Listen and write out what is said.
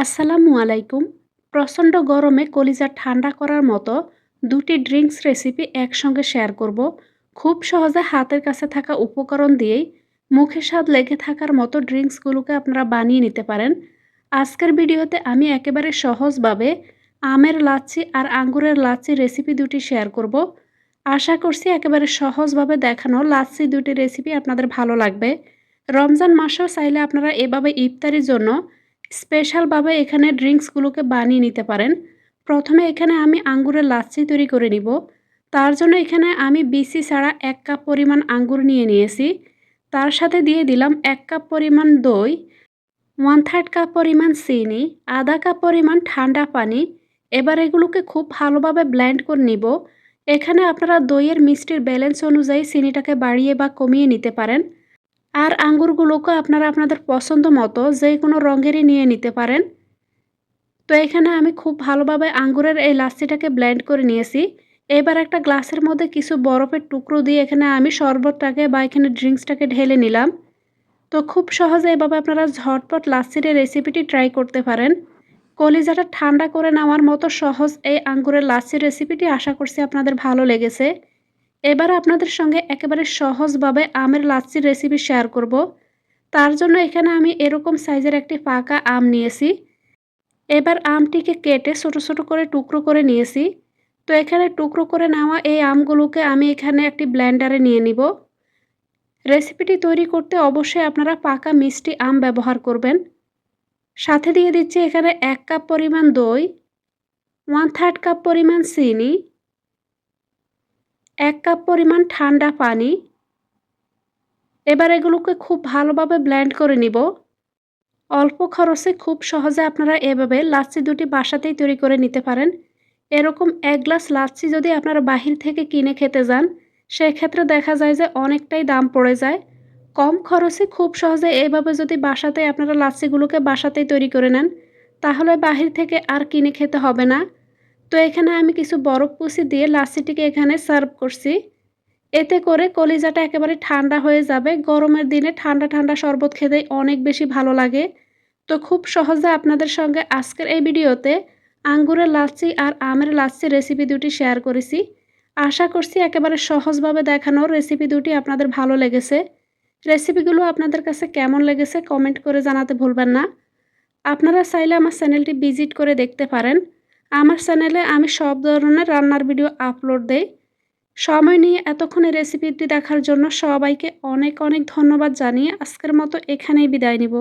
আসসালামু আলাইকুম। প্রচণ্ড গরমে কলিজা ঠান্ডা করার মতো ২টি ড্রিংকস রেসিপি একসঙ্গে শেয়ার করব। খুব সহজে হাতের কাছে থাকা উপকরণ দিয়েই মুখে স্বাদ লেগে থাকার মতো ড্রিংকসগুলোকে আপনারা বানিয়ে নিতে পারেন। আজকের ভিডিওতে আমি একেবারে সহজভাবে আমের লাচ্ছি আর আঙ্গুরের লাচ্ছি রেসিপি দুটি শেয়ার করব। আশা করছি একেবারে সহজভাবে দেখানো লাচ্ছি দুটি রেসিপি আপনাদের ভালো লাগবে। রমজান মাসেও চাইলে আপনারা এভাবে ইফতারির জন্য স্পেশালভাবে এখানে ড্রিংকসগুলোকে বানিয়ে নিতে পারেন। প্রথমে এখানে আমি আঙ্গুরের লাচ্ছি তৈরি করে নিব। তার জন্য এখানে আমি বিচি ছাড়া ১ কাপ পরিমাণ আঙ্গুর নিয়ে নিয়েছি। তার সাথে দিয়ে দিলাম ১ কাপ পরিমাণ দই, 1/3 কাপ পরিমাণ চিনি, আধা কাপ পরিমাণ ঠান্ডা পানি। এবার এগুলোকে খুব ভালোভাবে ব্লেন্ড করে নিব। এখানে আপনারা দইয়ের মিষ্টির ব্যালেন্স অনুযায়ী চিনিটাকে বাড়িয়ে বা কমিয়ে নিতে পারেন। আর আঙ্গুরগুলোকে আপনারা আপনাদের পছন্দ মতো যেকোনো রঙেরই নিয়ে নিতে পারেন। তো এখানে আমি খুব ভালোভাবে আঙ্গুরের এই লাচ্ছিটাকে ব্লেন্ড করে নিয়েছি। এবার একটা গ্লাসের মধ্যে কিছু বরফের টুকরো দিয়ে এখানে আমি শরবতটাকে বা এখানে ড্রিঙ্কসটাকে ঢেলে নিলাম। তো খুব সহজে এভাবে আপনারা ঝটপট লাচ্ছির এই রেসিপিটি ট্রাই করতে পারেন। কলিজাটা ঠান্ডা করে নেওয়ার মতো সহজ এই আঙ্গুরের লাচ্ছির রেসিপিটি আশা করছি আপনাদের ভালো লেগেছে। এবার আপনাদের সঙ্গে একেবারে সহজভাবে আমের লাচ্ছির রেসিপি শেয়ার করব। তার জন্য এখানে আমি এরকম সাইজের একটি পাকা আম নিয়েছি। এবার আমটিকে কেটে ছোট ছোট করে টুকরো করে নিয়েছি। তো এখানে টুকরো করে নেওয়া এই আমগুলোকে আমি এখানে একটি ব্লেন্ডারে নিয়ে নিব। রেসিপিটি তৈরি করতে অবশ্যই আপনারা পাকা মিষ্টি আম ব্যবহার করবেন। সাথে দিয়ে দিচ্ছি এখানে ১ কাপ পরিমাণ দই, 1/3 কাপ পরিমাণ চিনি, ১ কাপ পরিমাণ ঠান্ডা পানি। এবার এগুলোকে খুব ভালোভাবে ব্লেন্ড করে নিব। অল্প খরচে খুব সহজে আপনারা এভাবে লাচ্ছি দুটি বাসাতেই তৈরি করে নিতে পারেন। এরকম ১ গ্লাস লাচ্ছি যদি আপনারা বাহির থেকে কিনে খেতে যান, সেক্ষেত্রে দেখা যায় যে অনেকটাই দাম পড়ে যায়। কম খরচে খুব সহজে এভাবে যদি বাসাতেই আপনারা লাচ্ছিগুলোকে বাসাতেই তৈরি করে নেন, তাহলে বাহির থেকে আর কিনে খেতে হবে না। তো এখানে আমি কিছু বরফ কুচি দিয়ে লাচ্ছিটিকে এখানে সার্ভ করছি। এতে করে কলিজাটা একেবারে ঠান্ডা হয়ে যাবে। গরমের দিনে ঠান্ডা ঠান্ডা শরবত খেতেই অনেক বেশি ভালো লাগে। তো খুব সহজে আপনাদের সঙ্গে আজকের এই ভিডিওতে আঙ্গুরের লাচ্ছি আর আমের লাচ্ছি রেসিপি দুটি শেয়ার করেছি। আশা করছি একেবারে সহজভাবে দেখানো রেসিপি দুটি আপনাদের ভালো লেগেছে। রেসিপিগুলো আপনাদের কাছে কেমন লেগেছে কমেন্ট করে জানাতে ভুলবেন না। আপনারা চাইলে আমার চ্যানেলটি ভিজিট করে দেখতে পারেন। আমার চ্যানেলে আমি সব ধরনের রান্নার ভিডিও আপলোড দেই। সময় নিয়ে এতক্ষণ এই রেসিপিটি দেখার জন্য সবাইকে অনেক অনেক ধন্যবাদ জানিয়ে আজকের মতো এখানেই বিদায় নিব।